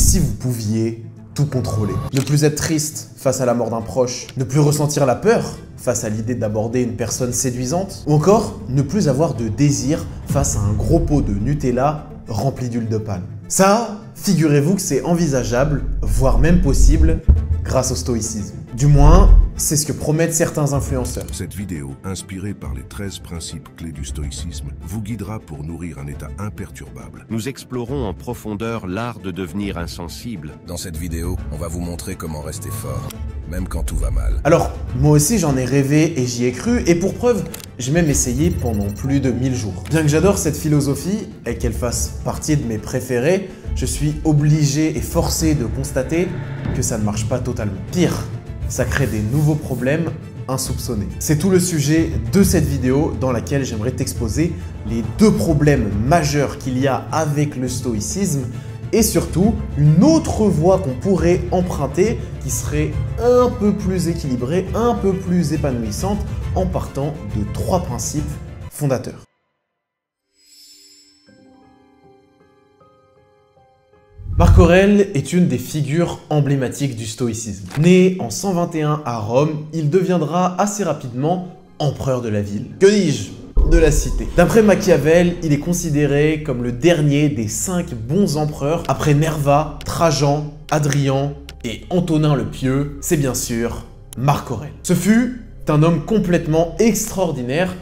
si vous pouviez tout contrôler? Ne plus être triste face à la mort d'un proche, ne plus ressentir la peur face à l'idée d'aborder une personne séduisante, ou encore ne plus avoir de désir face à un gros pot de Nutella rempli d'huile de palme. Ça, figurez-vous que c'est envisageable, voire même possible, grâce au stoïcisme. Du moins, c'est ce que promettent certains influenceurs. Cette vidéo, inspirée par les 13 principes clés du stoïcisme, vous guidera pour nourrir un état imperturbable. Nous explorons en profondeur l'art de devenir insensible. Dans cette vidéo, on va vous montrer comment rester fort, même quand tout va mal. Alors, moi aussi j'en ai rêvé et j'y ai cru, et pour preuve, j'ai même essayé pendant plus de 1000 jours. Bien que j'adore cette philosophie et qu'elle fasse partie de mes préférés, je suis obligé et forcé de constater que ça ne marche pas totalement. Pire, ça crée des nouveaux problèmes insoupçonnés. C'est tout le sujet de cette vidéo dans laquelle j'aimerais t'exposer les 2 problèmes majeurs qu'il y a avec le stoïcisme et surtout une autre voie qu'on pourrait emprunter qui serait un peu plus équilibrée, un peu plus épanouissante en partant de 3 principes fondateurs. Marc Aurèle est une des figures emblématiques du stoïcisme. Né en 121 à Rome, il deviendra assez rapidement empereur de la ville. Que dis-je ? De la cité. D'après Machiavel, il est considéré comme le dernier des 5 bons empereurs. Après Nerva, Trajan, Hadrien et Antonin le Pieux, c'est bien sûr Marc Aurèle. Ce fut un homme complètement extraordinaire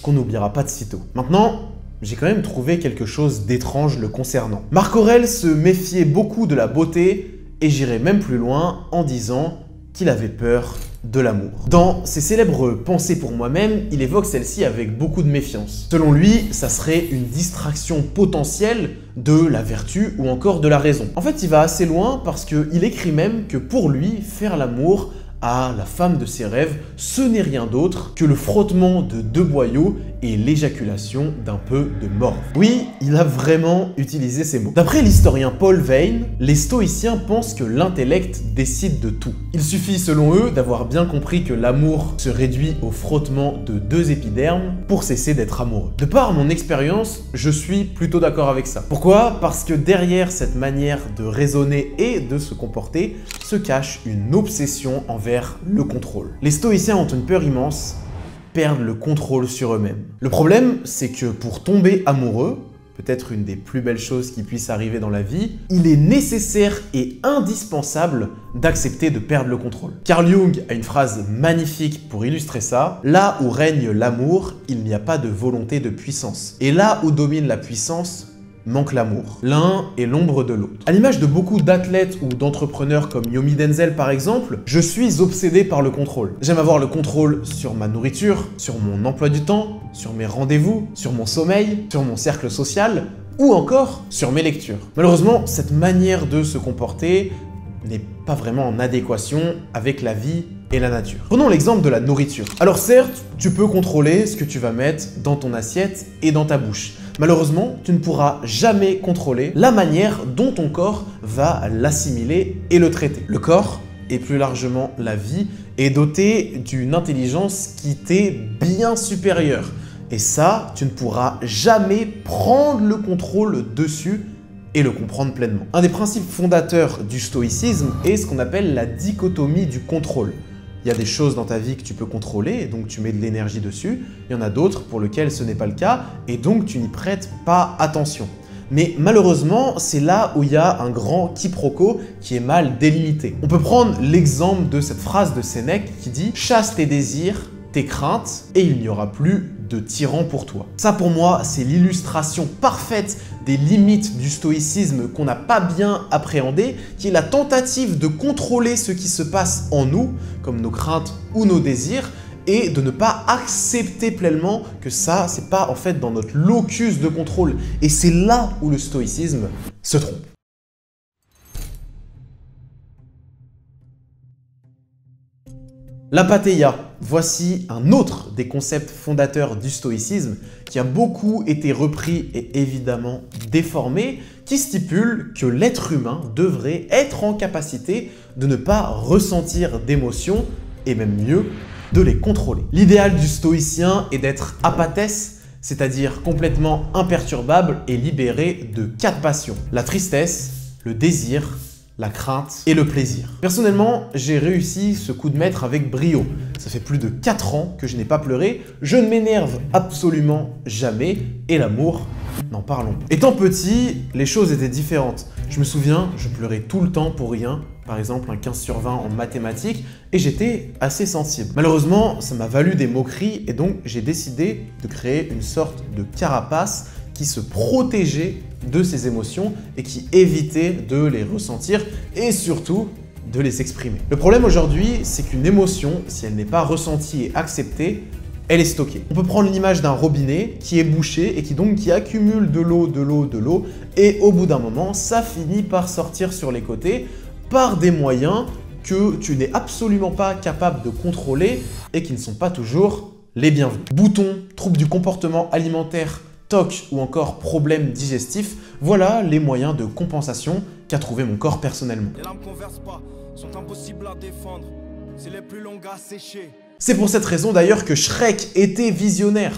qu'on n'oubliera pas de sitôt. Maintenant, j'ai quand même trouvé quelque chose d'étrange le concernant. Marc Aurèle se méfiait beaucoup de la beauté et j'irai même plus loin en disant qu'il avait peur de l'amour. Dans ses célèbres pensées pour moi-même, il évoque celle-ci avec beaucoup de méfiance. Selon lui, ça serait une distraction potentielle de la vertu ou encore de la raison. En fait, il va assez loin parce qu'il écrit même que pour lui, faire l'amour à la femme de ses rêves, ce n'est rien d'autre que le frottement de 2 boyaux et l'éjaculation d'un peu de morve. Oui, il a vraiment utilisé ces mots. D'après l'historien Paul Veyne, les stoïciens pensent que l'intellect décide de tout. Il suffit selon eux d'avoir bien compris que l'amour se réduit au frottement de 2 épidermes pour cesser d'être amoureux. De par mon expérience, je suis plutôt d'accord avec ça. Pourquoi ? Parce que derrière cette manière de raisonner et de se comporter se cache une obsession envers le contrôle. Les stoïciens ont une peur immense, perdre le contrôle sur eux-mêmes. Le problème, c'est que pour tomber amoureux, peut-être une des plus belles choses qui puissent arriver dans la vie, il est nécessaire et indispensable d'accepter de perdre le contrôle. Carl Jung a une phrase magnifique pour illustrer ça. Là où règne l'amour, il n'y a pas de volonté de puissance. Et là où domine la puissance, manque l'amour. L'un est l'ombre de l'autre. À l'image de beaucoup d'athlètes ou d'entrepreneurs comme Yomi Denzel par exemple, je suis obsédé par le contrôle. J'aime avoir le contrôle sur ma nourriture, sur mon emploi du temps, sur mes rendez-vous, sur mon sommeil, sur mon cercle social ou encore sur mes lectures. Malheureusement, cette manière de se comporter n'est pas vraiment en adéquation avec la vie et la nature. Prenons l'exemple de la nourriture. Alors certes, tu peux contrôler ce que tu vas mettre dans ton assiette et dans ta bouche. Malheureusement, tu ne pourras jamais contrôler la manière dont ton corps va l'assimiler et le traiter. Le corps, et plus largement la vie, est doté d'une intelligence qui t'est bien supérieure. Et ça, tu ne pourras jamais prendre le contrôle dessus et le comprendre pleinement. Un des principes fondateurs du stoïcisme est ce qu'on appelle la dichotomie du contrôle. Il y a des choses dans ta vie que tu peux contrôler et donc tu mets de l'énergie dessus. Il y en a d'autres pour lesquelles ce n'est pas le cas et donc tu n'y prêtes pas attention. Mais malheureusement, c'est là où il y a un grand quiproquo qui est mal délimité. On peut prendre l'exemple de cette phrase de Sénèque qui dit « Chasse tes désirs, tes craintes et il n'y aura plus de tyran pour toi ». Ça pour moi, c'est l'illustration parfaite des limites du stoïcisme qu'on n'a pas bien appréhendé, qui est la tentative de contrôler ce qui se passe en nous, comme nos craintes ou nos désirs, et de ne pas accepter pleinement que ça, c'est pas en fait dans notre locus de contrôle. Et c'est là où le stoïcisme se trompe. L'apatheia, voici un autre des concepts fondateurs du stoïcisme qui a beaucoup été repris et évidemment déformé, qui stipule que l'être humain devrait être en capacité de ne pas ressentir d'émotions et même mieux, de les contrôler. L'idéal du stoïcien est d'être apathès, c'est-à-dire complètement imperturbable et libéré de 4 passions. La tristesse, le désir, la crainte et le plaisir. Personnellement, j'ai réussi ce coup de maître avec brio. Ça fait plus de 4 ans que je n'ai pas pleuré, je ne m'énerve absolument jamais, et l'amour, n'en parlons pas. Étant petit, les choses étaient différentes. Je me souviens, je pleurais tout le temps pour rien, par exemple un 15 sur 20 en mathématiques, et j'étais assez sensible. Malheureusement, ça m'a valu des moqueries, et donc j'ai décidé de créer une sorte de carapace qui se protégeait de ces émotions et qui évitait de les ressentir et surtout de les exprimer. Le problème aujourd'hui, c'est qu'une émotion, si elle n'est pas ressentie et acceptée, elle est stockée. On peut prendre l'image d'un robinet qui est bouché et qui accumule de l'eau, et au bout d'un moment, ça finit par sortir sur les côtés par des moyens que tu n'es absolument pas capable de contrôler et qui ne sont pas toujours les bienvenus. Boutons, troubles du comportement alimentaire, TOC ou encore problèmes digestifs, voilà les moyens de compensation qu'a trouvé mon corps personnellement. Les larmes qu'on verse pas sont impossibles à défendre, c'est les plus longues à sécher. C'est pour cette raison d'ailleurs que Shrek était visionnaire.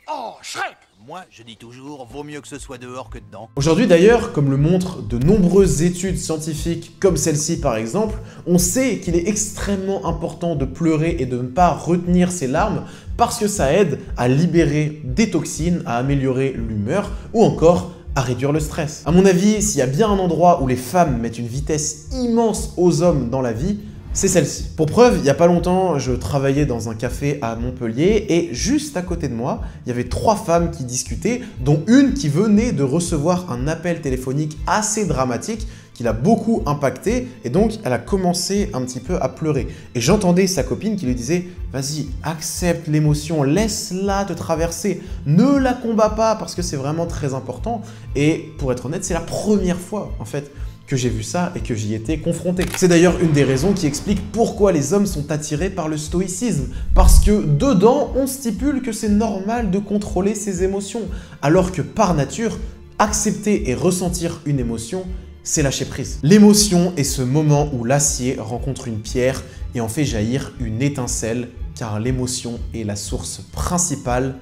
Oh, Shrek! Moi, je dis toujours, vaut mieux que ce soit dehors que dedans. Aujourd'hui d'ailleurs, comme le montrent de nombreuses études scientifiques, comme celle-ci par exemple, on sait qu'il est extrêmement important de pleurer et de ne pas retenir ses larmes parce que ça aide à libérer des toxines, à améliorer l'humeur ou encore à réduire le stress. À mon avis, s'il y a bien un endroit où les femmes mettent une vitesse immense aux hommes dans la vie, c'est celle-ci. Pour preuve, il n'y a pas longtemps, je travaillais dans un café à Montpellier et juste à côté de moi, il y avait 3 femmes qui discutaient, dont une qui venait de recevoir un appel téléphonique assez dramatique qui l'a beaucoup impacté et donc elle a commencé un petit peu à pleurer. Et j'entendais sa copine qui lui disait « Vas-y, accepte l'émotion, laisse-la te traverser, ne la combats pas parce que c'est vraiment très important. » Et pour être honnête, c'est la première fois en fait que j'ai vu ça et que j'y étais confronté. C'est d'ailleurs une des raisons qui explique pourquoi les hommes sont attirés par le stoïcisme. Parce que dedans, on stipule que c'est normal de contrôler ses émotions, alors que par nature, accepter et ressentir une émotion, c'est lâcher prise. L'émotion est ce moment où l'acier rencontre une pierre et en fait jaillir une étincelle, car l'émotion est la source principale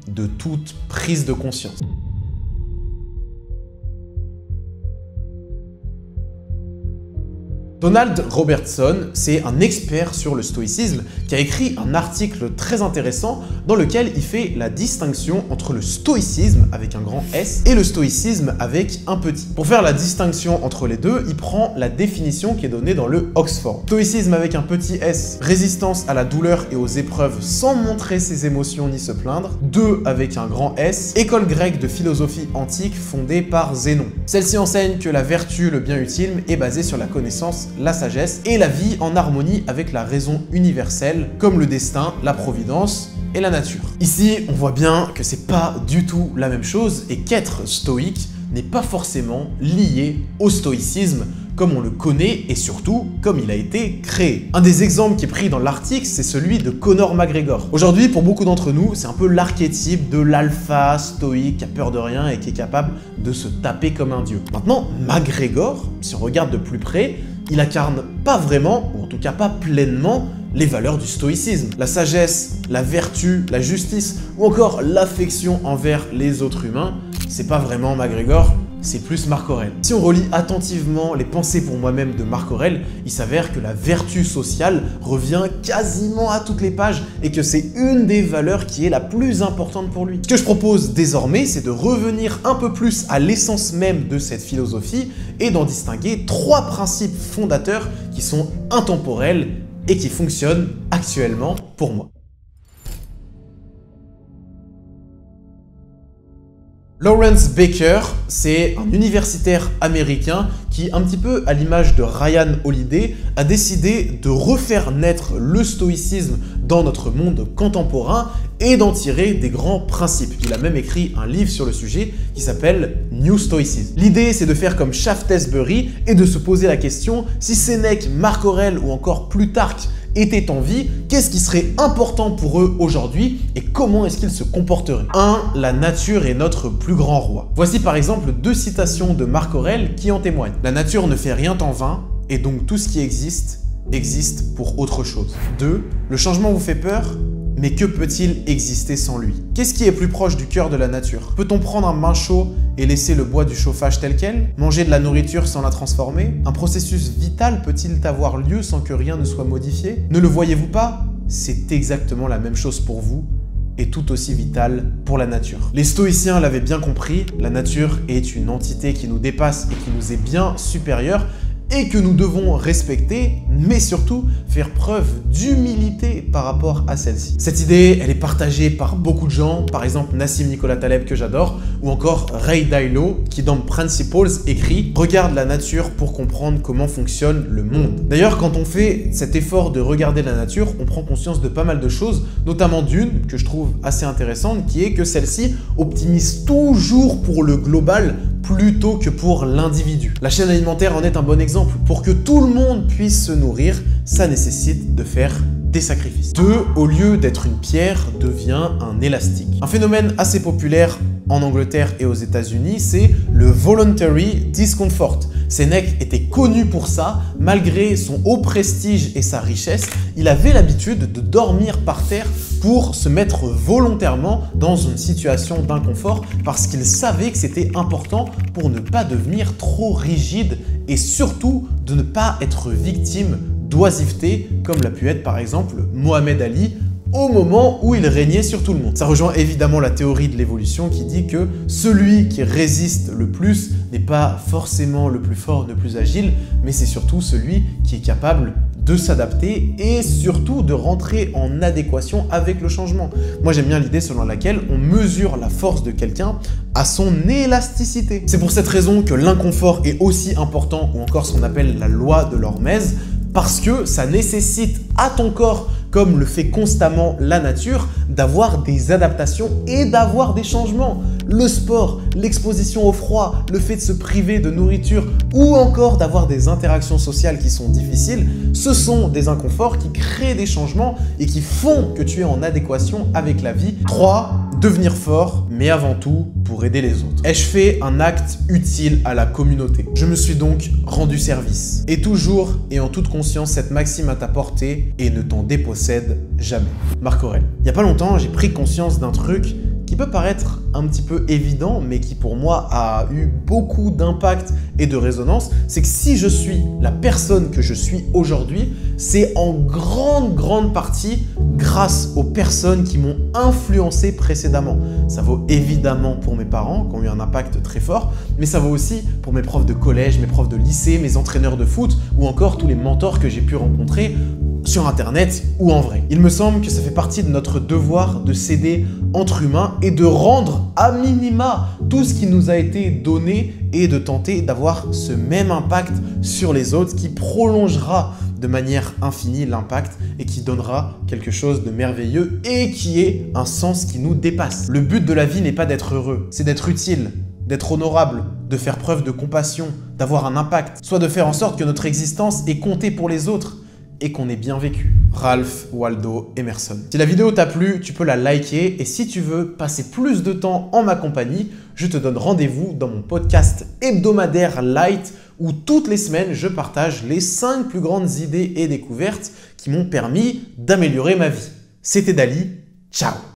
de toute prise de conscience. Donald Robertson, c'est un expert sur le stoïcisme qui a écrit un article très intéressant dans lequel il fait la distinction entre le stoïcisme avec un grand S et le stoïcisme avec un petit. Pour faire la distinction entre les deux, il prend la définition qui est donnée dans le Oxford. Stoïcisme avec un petit S, résistance à la douleur et aux épreuves sans montrer ses émotions ni se plaindre. 2 avec un grand S, école grecque de philosophie antique fondée par Zénon. Celle-ci enseigne que la vertu, le bien utile, est basée sur la connaissance, la sagesse et la vie en harmonie avec la raison universelle, comme le destin, la providence et la nature. Ici, on voit bien que c'est pas du tout la même chose et qu'être stoïque n'est pas forcément lié au stoïcisme comme on le connaît et surtout comme il a été créé. Un des exemples qui est pris dans l'article, c'est celui de Conor McGregor. Aujourd'hui, pour beaucoup d'entre nous, c'est un peu l'archétype de l'alpha stoïque qui a peur de rien et qui est capable de se taper comme un dieu. Maintenant, McGregor, si on regarde de plus près, il incarne pas vraiment, ou en tout cas pas pleinement, les valeurs du stoïcisme. La sagesse, la vertu, la justice ou encore l'affection envers les autres humains, c'est pas vraiment McGregor, c'est plus Marc Aurèle. Si on relit attentivement les pensées pour moi-même de Marc Aurèle, il s'avère que la vertu sociale revient quasiment à toutes les pages et que c'est une des valeurs qui est la plus importante pour lui. Ce que je propose désormais, c'est de revenir un peu plus à l'essence même de cette philosophie et d'en distinguer 3 principes fondateurs qui sont intemporels et qui fonctionnent actuellement pour moi. Lawrence Baker, c'est un universitaire américain qui, un petit peu à l'image de Ryan Holiday, a décidé de refaire naître le stoïcisme dans notre monde contemporain et d'en tirer des grands principes. Il a même écrit un livre sur le sujet qui s'appelle New Stoicism. L'idée, c'est de faire comme Shaftesbury et de se poser la question si Sénèque, Marc Aurèle ou encore Plutarque étaient en vie, qu'est-ce qui serait important pour eux aujourd'hui et comment est-ce qu'ils se comporteraient? 1. La nature est notre plus grand roi. Voici par exemple 2 citations de Marc Aurèle qui en témoignent. La nature ne fait rien en vain et donc tout ce qui existe, existe pour autre chose. 2. Le changement vous fait peur? Mais que peut-il exister sans lui? Qu'est-ce qui est plus proche du cœur de la nature? Peut-on prendre un bain chaud et laisser le bois du chauffage tel quel? Manger de la nourriture sans la transformer? Un processus vital peut-il avoir lieu sans que rien ne soit modifié? Ne le voyez-vous pas? C'est exactement la même chose pour vous et tout aussi vital pour la nature. Les stoïciens l'avaient bien compris, la nature est une entité qui nous dépasse et qui nous est bien supérieure et que nous devons respecter, mais surtout faire preuve d'humilité par rapport à celle-ci. Cette idée, elle est partagée par beaucoup de gens, par exemple Nassim Nicolas Taleb que j'adore, ou encore Ray Dalio qui dans Principles écrit « Regarde la nature pour comprendre comment fonctionne le monde ». D'ailleurs, quand on fait cet effort de regarder la nature, on prend conscience de pas mal de choses, notamment d'une que je trouve assez intéressante, qui est que celle-ci optimise toujours pour le global plutôt que pour l'individu. La chaîne alimentaire en est un bon exemple. Pour que tout le monde puisse se nourrir, ça nécessite de faire des sacrifices. 2, au lieu d'être une pierre, devient un élastique. Un phénomène assez populaire en Angleterre et aux États-Unis, c'est le voluntary discomfort. Sénèque était connu pour ça, malgré son haut prestige et sa richesse, il avait l'habitude de dormir par terre pour se mettre volontairement dans une situation d'inconfort parce qu'il savait que c'était important pour ne pas devenir trop rigide et surtout de ne pas être victime d'oisiveté comme l'a pu être par exemple Mohamed Ali au moment où il régnait sur tout le monde. Ça rejoint évidemment la théorie de l'évolution qui dit que celui qui résiste le plus n'est pas forcément le plus fort, le plus agile, mais c'est surtout celui qui est capable de s'adapter et surtout de rentrer en adéquation avec le changement. Moi j'aime bien l'idée selon laquelle on mesure la force de quelqu'un à son élasticité. C'est pour cette raison que l'inconfort est aussi important, ou encore ce qu'on appelle la loi de l'hormèse, parce que ça nécessite à ton corps, comme le fait constamment la nature, d'avoir des adaptations et d'avoir des changements. Le sport, l'exposition au froid, le fait de se priver de nourriture ou encore d'avoir des interactions sociales qui sont difficiles, ce sont des inconforts qui créent des changements et qui font que tu es en adéquation avec la vie. 3. Devenir fort, mais avant tout pour aider les autres. Ai-je fait un acte utile à la communauté? Je me suis donc rendu service. Et toujours et en toute conscience, cette maxime à ta portée et ne t'en dépossède jamais. Marc Aurèle. Il n'y a pas longtemps, j'ai pris conscience d'un truc qui peut paraître un petit peu évident, mais qui pour moi a eu beaucoup d'impact et de résonance, c'est que si je suis la personne que je suis aujourd'hui, c'est en grande partie grâce aux personnes qui m'ont influencé précédemment. Ça vaut évidemment pour mes parents qui ont eu un impact très fort, mais ça vaut aussi pour mes profs de collège, mes profs de lycée, mes entraîneurs de foot ou encore tous les mentors que j'ai pu rencontrer sur internet ou en vrai. Il me semble que ça fait partie de notre devoir de s'aider entre humains et de rendre à minima tout ce qui nous a été donné et de tenter d'avoir ce même impact sur les autres qui prolongera de manière infinie l'impact et qui donnera quelque chose de merveilleux et qui est un sens qui nous dépasse. Le but de la vie n'est pas d'être heureux, c'est d'être utile, d'être honorable, de faire preuve de compassion, d'avoir un impact, soit de faire en sorte que notre existence est comptée pour les autres et qu'on ait bien vécu. Ralph Waldo Emerson. Si la vidéo t'a plu, tu peux la liker et si tu veux passer plus de temps en ma compagnie, je te donne rendez-vous dans mon podcast hebdomadaire Light où toutes les semaines, je partage les 5 plus grandes idées et découvertes qui m'ont permis d'améliorer ma vie. C'était Dali, ciao!